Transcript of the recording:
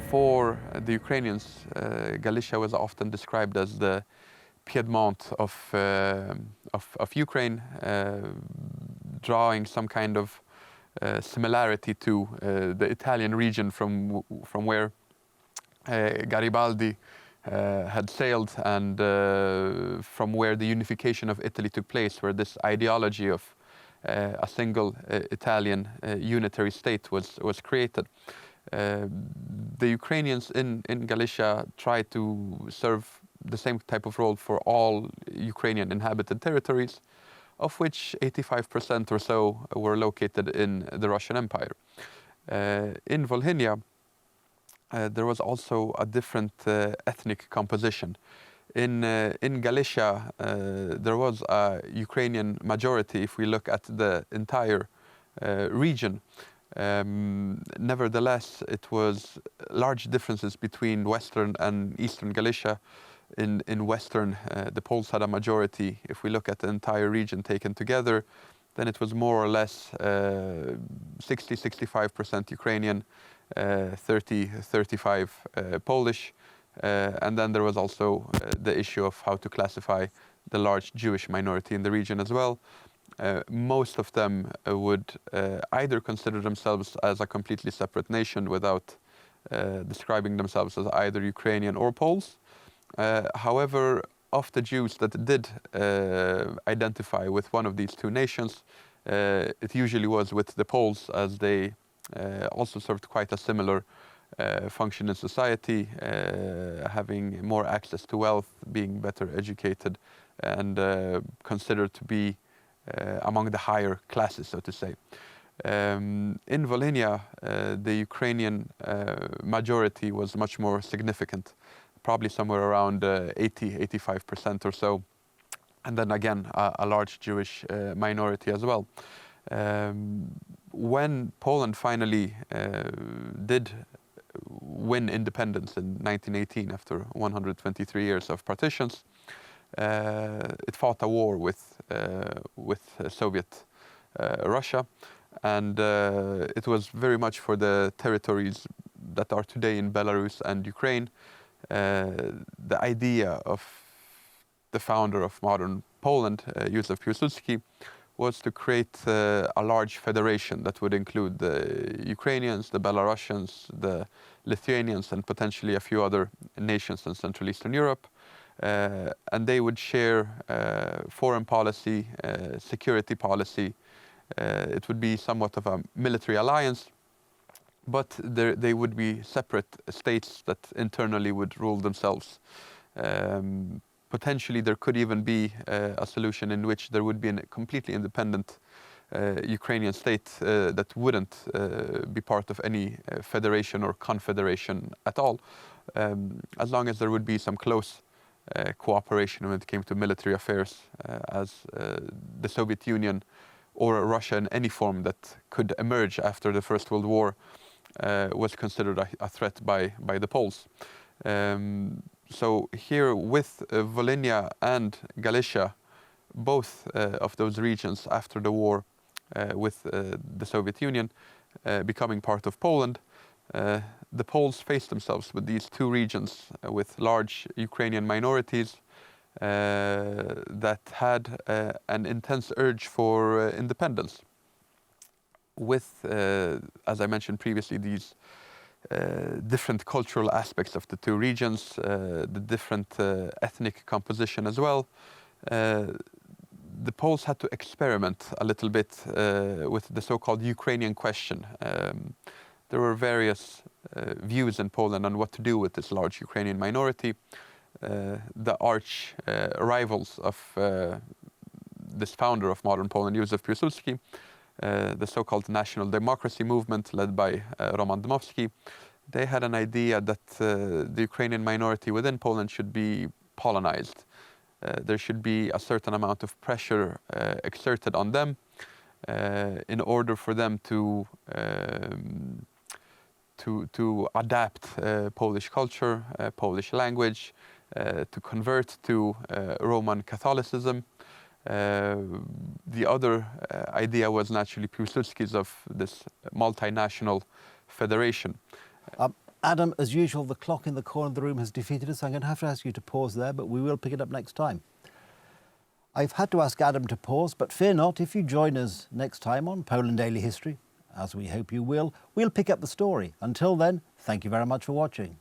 For the Ukrainians, Galicia was often described as the Piedmont of Ukraine, drawing some kind of similarity to the Italian region from where Garibaldi had sailed, and from where the unification of Italy took place, where this ideology of a single Italian unitary state was created. The Ukrainians in Galicia tried to serve the same type of role for all Ukrainian inhabited territories, of which 85% or so were located in the Russian Empire. In Volhynia, there was also a different ethnic composition. In Galicia, there was a Ukrainian majority if we look at the entire region. Nevertheless, it was large differences between Western and Eastern Galicia. In Western, the Poles had a majority. If we look at the entire region taken together, then it was more or less 60-65% Ukrainian, 30-35 Polish. And then there was also the issue of how to classify the large Jewish minority in the region as well. Most of them would either consider themselves as a completely separate nation without describing themselves as either Ukrainian or Poles. However, of the Jews that did identify with one of these two nations, it usually was with the Poles, as they also served quite a similar function in society, having more access to wealth, being better educated, and considered to be among the higher classes, so to say. In Volhynia, the Ukrainian majority was much more significant, probably somewhere around 80-85% or so. And then again, a large Jewish minority as well. When Poland finally did win independence in 1918 after 123 years of partitions, it fought a war with Soviet Russia, and it was very much for the territories that are today in Belarus and Ukraine. The idea of the founder of modern Poland, Józef Piłsudski, was to create a large federation that would include the Ukrainians, the Belarusians, the Lithuanians, and potentially a few other nations in Central Eastern Europe. And they would share foreign policy, security policy. It would be somewhat of a military alliance, but they would be separate states that internally would rule themselves. Potentially, there could even be a solution in which there would be a completely independent Ukrainian state that wouldn't be part of any federation or confederation at all, as long as there would be some close cooperation when it came to military affairs, as the Soviet Union or Russia in any form that could emerge after the First World War was considered a threat by the Poles. So here with Volhynia and Galicia, both of those regions after the war with the Soviet Union becoming part of Poland, the Poles faced themselves with these two regions with large Ukrainian minorities that had an intense urge for independence. With, as I mentioned previously, these different cultural aspects of the two regions, the different ethnic composition as well, the Poles had to experiment a little bit with the so-called Ukrainian question. There were various views in Poland on what to do with this large Ukrainian minority. The arch rivals of this founder of modern Poland, Józef Piłsudski, the so-called National Democracy Movement led by Roman Dmowski, they had an idea that the Ukrainian minority within Poland should be Polonized. There should be a certain amount of pressure exerted on them in order for them to adapt Polish culture, Polish language, to convert to Roman Catholicism. The other idea was naturally Piłsudski's of this multinational federation. Adam, as usual, the clock in the corner of the room has defeated us. I'm going to have to ask you to pause there, but we will pick it up next time. I've had to ask Adam to pause, but fear not, if you join us next time on Poland Daily History, as we hope you will, we'll pick up the story. Until then, thank you very much for watching.